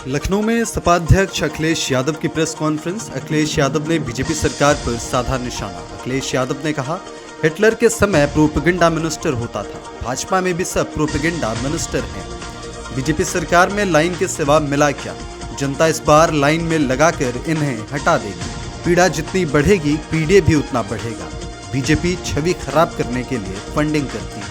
लखनऊ में सपा अध्यक्ष अखिलेश यादव की प्रेस कॉन्फ्रेंस। अखिलेश यादव ने बीजेपी सरकार पर साधा निशाना। अखिलेश यादव ने कहा, हिटलर के समय प्रोपेगेंडा मिनिस्टर होता था, भाजपा में भी सब प्रोपेगेंडा मिनिस्टर हैं। बीजेपी सरकार में लाइन के सिवा मिला क्या? जनता इस बार लाइन में लगाकर इन्हें हटा देगी। पीड़ा जितनी बढ़ेगी, पीड़े भी उतना बढ़ेगा। बीजेपी छवि खराब करने के लिए फंडिंग करती है।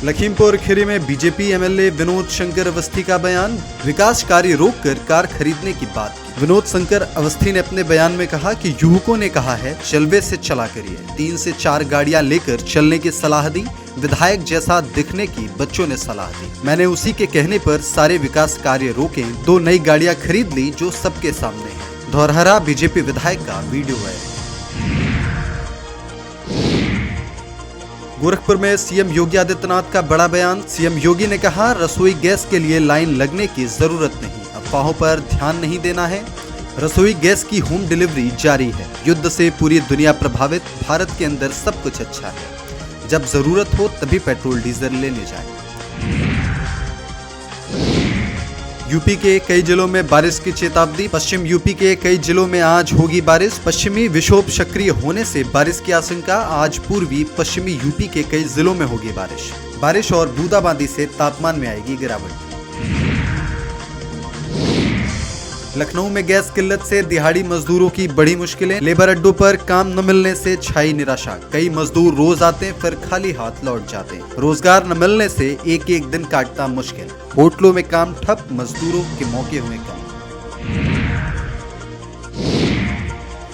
लखीमपुर खीरी में बीजेपी एमएलए विनोद शंकर अवस्थी का बयान। विकास कार्य रोककर कार खरीदने की बात की। विनोद शंकर अवस्थी ने अपने बयान में कहा कि युवकों ने कहा है चलवे से चला करिए। 3 से 4 गाड़ियां लेकर चलने की सलाह दी। विधायक जैसा दिखने की बच्चों ने सलाह दी। मैंने उसी के कहने पर सारे विकास कार्य रोके, 2 नई गाड़ियां खरीद ली जो सबके सामने है। धौरहरा बीजेपी विधायक का वीडियो है। गोरखपुर में सीएम योगी आदित्यनाथ का बड़ा बयान। सीएम योगी ने कहा, रसोई गैस के लिए लाइन लगने की जरूरत नहीं, अफवाहों पर ध्यान नहीं देना है। रसोई गैस की होम डिलीवरी जारी है। युद्ध से पूरी दुनिया प्रभावित, भारत के अंदर सब कुछ अच्छा है। जब जरूरत हो तभी पेट्रोल डीजल लेने जाएं। यूपी के कई जिलों में बारिश की चेतावनी। पश्चिम यूपी के कई जिलों में आज होगी बारिश। पश्चिमी विक्षोभ सक्रिय होने से बारिश की आशंका। आज पूर्वी पश्चिमी यूपी के कई जिलों में होगी बारिश और बूंदाबांदी से तापमान में आएगी गिरावट। लखनऊ में गैस किल्लत से दिहाड़ी मजदूरों की बड़ी मुश्किलें। लेबर अड्डों पर काम न मिलने से छाई निराशा। कई मजदूर रोज आते हैं फिर खाली हाथ लौट जाते हैं। रोजगार न मिलने से एक एक दिन काटना मुश्किल। होटलों में काम ठप, मजदूरों के मौके हुए कम।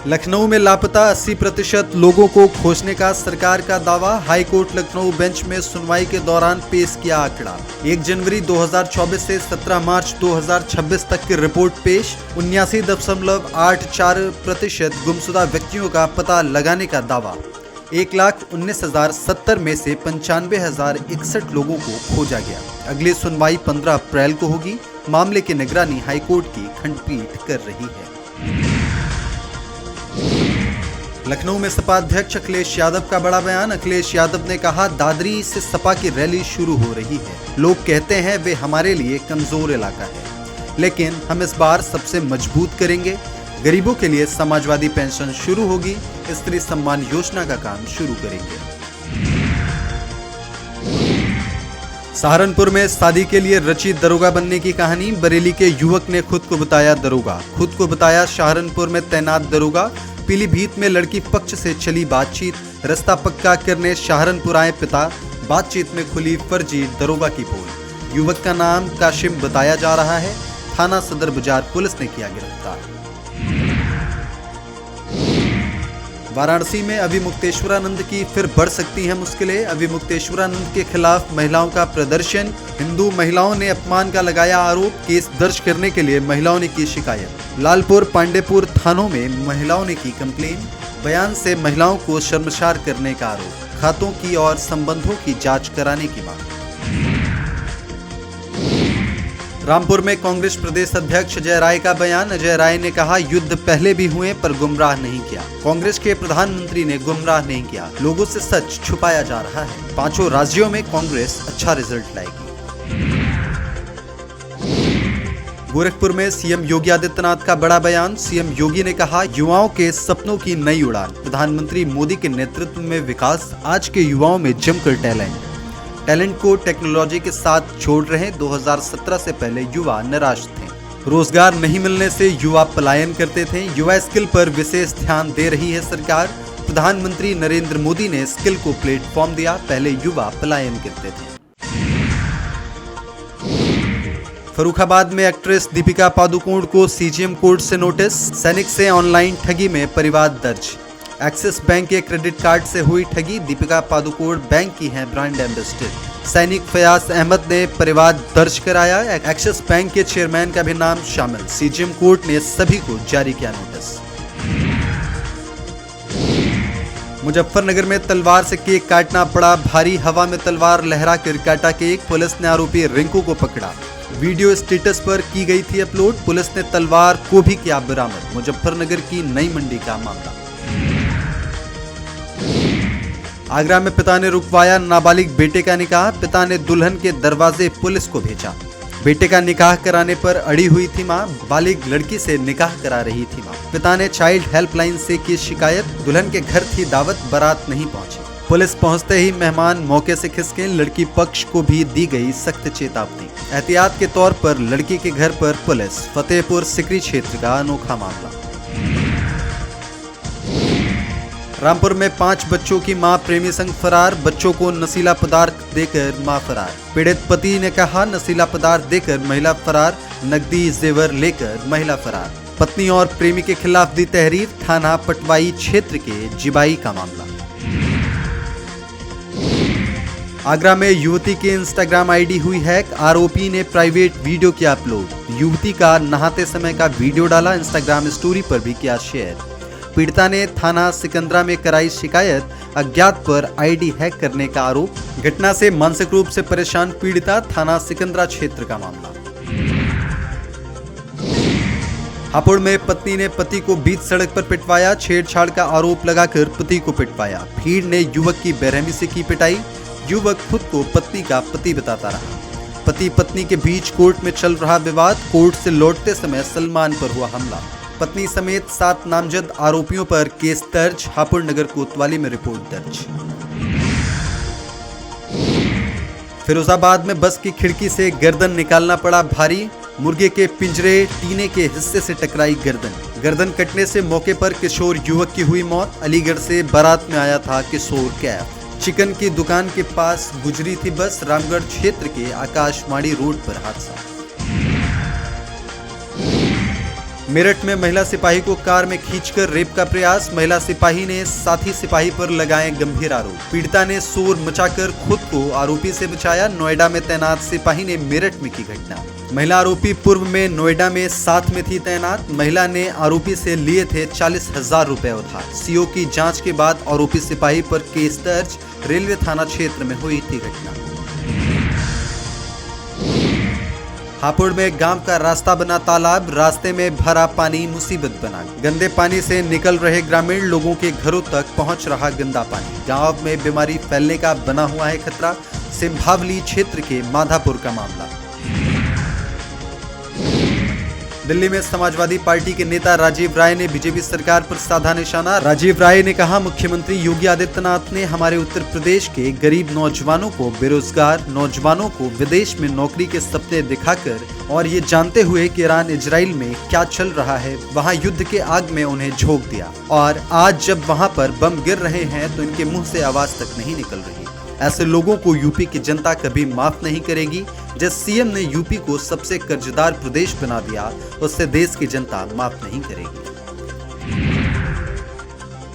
लखनऊ में लापता 80% लोगों को खोजने का सरकार का दावा। हाई कोर्ट लखनऊ बेंच में सुनवाई के दौरान पेश किया आंकड़ा। 1 जनवरी 2024 से 17 मार्च 2026 तक की रिपोर्ट पेश। 79.84% गुमशुदा व्यक्तियों का पता लगाने का दावा। 1,19,070 में से 95,061 लोगों को खोजा गया। अगली सुनवाई 15 अप्रैल को होगी। मामले की निगरानी हाईकोर्ट की खंडपीठ कर रही है। लखनऊ में सपा अध्यक्ष अखिलेश यादव का बड़ा बयान। अखिलेश यादव ने कहा, दादरी से सपा की रैली शुरू हो रही है। लोग कहते हैं वे हमारे लिए कमजोर इलाका है, लेकिन हम इस बार सबसे मजबूत करेंगे। गरीबों के लिए समाजवादी पेंशन शुरू होगी। स्त्री सम्मान योजना का काम शुरू करेंगे। सहारनपुर में शादी के लिए रची दरोगा बनने की कहानी। बरेली के युवक ने खुद को बताया दरोगा। खुद को बताया सहारनपुर में तैनात दरोगा। पीलीभीत में लड़की पक्ष से चली बातचीत। रास्ता पक्का करने सहारनपुर आए पिता। बातचीत में खुली फर्जी दरोगा की पोल। युवक का नाम काशिम बताया जा रहा है। थाना सदर बाजार पुलिस ने किया गिरफ्तार। वाराणसी में अभिमुक्तेश्वरानंद की फिर बढ़ सकती हैं मुश्किलें। अभिमुक्तेश्वरानंद के खिलाफ महिलाओं का प्रदर्शन। हिंदू महिलाओं ने अपमान का लगाया आरोप। केस दर्ज करने के लिए महिलाओं ने की शिकायत। लालपुर पांडेपुर थानों में महिलाओं ने की कंप्लेन। बयान से महिलाओं को शर्मसार करने का आरोप। खातों की और संबंधों की जांच कराने की मांग। रामपुर में कांग्रेस प्रदेश अध्यक्ष अजय राय का बयान। अजय राय ने कहा, युद्ध पहले भी हुए पर गुमराह नहीं किया। कांग्रेस के प्रधानमंत्री ने गुमराह नहीं किया। लोगों से सच छुपाया जा रहा है। 5 राज्यों में कांग्रेस अच्छा रिजल्ट लाएगी। गोरखपुर में सीएम योगी आदित्यनाथ का बड़ा बयान। सीएम योगी ने कहा, युवाओं के सपनों की नई उड़ान। प्रधानमंत्री मोदी के नेतृत्व में विकास। आज के युवाओं में जमकर टैलेंट को टेक्नोलॉजी के साथ जोड़ रहे। 2017 से पहले युवा निराश थे। रोजगार नहीं मिलने से युवा पलायन करते थे। युवा स्किल पर विशेष ध्यान दे रही है सरकार। प्रधानमंत्री नरेंद्र मोदी ने स्किल को प्लेटफॉर्म दिया। पहले युवा पलायन करते थे। फर्रुखाबाद में एक्ट्रेस दीपिका पादुकोण को सीजीएम कोर्ट से नोटिस। सैनिक से ऑनलाइन ठगी में परिवाद दर्ज। एक्सिस बैंक के क्रेडिट कार्ड से हुई ठगी। दीपिका पादुकोण बैंक की हैं ब्रांड एम्बेसडर। सैनिक फयाज अहमद ने परिवाद दर्ज कराया। एक्सिस बैंक के चेयरमैन का भी नाम शामिल। सीजीएम कोर्ट ने सभी को जारी किया नोटिस। मुजफ्फरनगर में तलवार से केक काटना पड़ा भारी। हवा में तलवार लहरा कर काटा केक। पुलिस ने आरोपी रिंकू को पकड़ा। वीडियो स्टेटस पर की गई थी अपलोड। पुलिस ने तलवार को भी किया बरामद। मुजफ्फरनगर की नई मंडी का मामला। आगरा में पिता ने रुकवाया नाबालिग बेटे का निकाह, पिता ने दुल्हन के दरवाजे पुलिस को भेजा। बेटे का निकाह कराने पर अड़ी हुई थी मां, बालिग लड़की से निकाह करा रही थी मां। पिता ने चाइल्ड हेल्पलाइन से की शिकायत, दुल्हन के घर थी दावत, बारात नहीं पहुंची। पुलिस पहुंचते ही मेहमान मौके से खिसके, लड़की पक्ष को भी दी गई सख्त चेतावनी। एहतियात के तौर पर लड़की के घर पर पुलिस। फतेहपुर सिकरी क्षेत्र का अनोखा मामला। रामपुर में 5 बच्चों की मां प्रेमी संग फरार, बच्चों को नशीला पदार्थ देकर मां फरार। पीड़ित पति ने कहा नशीला पदार्थ देकर महिला फरार, नकदी जेवर लेकर महिला फरार। पत्नी और प्रेमी के खिलाफ दी तहरीर, थाना पटवाई क्षेत्र के जिबाई का मामला। आगरा में युवती के इंस्टाग्राम आईडी हुई हैक, आरोपी ने प्राइवेट वीडियो किया अपलोड। युवती का नहाते समय का वीडियो डाला, इंस्टाग्राम स्टोरी पर भी किया शेयर। पीड़िता ने थाना सिकंदरा में कराई शिकायत, अज्ञात पर आईडी हैक करने का आरोप। घटना से मानसिक रूप से परेशान पीड़िता, थाना सिकंदरा क्षेत्र का मामला। हापुड़ में पत्नी ने पति को बीच सड़क पर पिटवाया, छेड़छाड़ का आरोप लगाकर पति को पिटवाया। भीड़ ने युवक की बेरहमी से की पिटाई, युवक खुद को पत्नी का पति बताता रहा। पति पत्नी के बीच कोर्ट में चल रहा विवाद, कोर्ट से लौटते समय सलमान पर हुआ हमला। पत्नी समेत 7 नामजद आरोपियों पर केस दर्ज, हापुड़ नगर कोतवाली में रिपोर्ट दर्ज। फिरोजाबाद में बस की खिड़की से गर्दन निकालना पड़ा भारी, मुर्गे के पिंजरे टीने के हिस्से से टकराई गर्दन कटने से मौके पर किशोर युवक की हुई मौत। अलीगढ़ से बारात में आया था किशोर कैफ। चिकन की दुकान के पास गुजरी थी बस, रामगढ़ क्षेत्र के आकाशवाणी रोड पर हादसा। मेरठ में महिला सिपाही को कार में खींचकर रेप का प्रयास, महिला सिपाही ने साथी सिपाही पर लगाए गंभीर आरोप। पीड़िता ने शोर मचाकर खुद को आरोपी से बचाया, नोएडा में तैनात सिपाही ने मेरठ में की घटना। महिला आरोपी पूर्व में नोएडा में साथ में थी तैनात, महिला ने आरोपी से लिए थे 40,000 रुपए उधार। सीओ की जांच के बाद आरोपी सिपाही पर केस दर्ज, रेलवे थाना क्षेत्र में हुई थी घटना। हापुड़ में गांव का रास्ता बना तालाब, रास्ते में भरा पानी मुसीबत बना। गंदे पानी से निकल रहे ग्रामीण, लोगों के घरों तक पहुंच रहा गंदा पानी। गांव में बीमारी फैलने का बना हुआ है खतरा, सिंभावली क्षेत्र के माधापुर का मामला। दिल्ली में समाजवादी पार्टी के नेता राजीव राय ने बीजेपी सरकार पर साधा निशाना। राजीव राय ने कहा मुख्यमंत्री योगी आदित्यनाथ ने हमारे उत्तर प्रदेश के गरीब नौजवानों को, बेरोजगार नौजवानों को विदेश में नौकरी के सपने दिखाकर और ये जानते हुए कि ईरान इजराइल में क्या चल रहा है, वहां युद्ध के आग में उन्हें झोंक दिया। और आज जब वहां पर बम गिर रहे हैं तो इनके मुंह से आवाज तक नहीं निकल रही। ऐसे लोगों को यूपी की जनता कभी माफ नहीं करेगी। जिस सीएम ने यूपी को सबसे कर्जदार प्रदेश बना दिया, उससे देश की जनता माफ नहीं करेगी।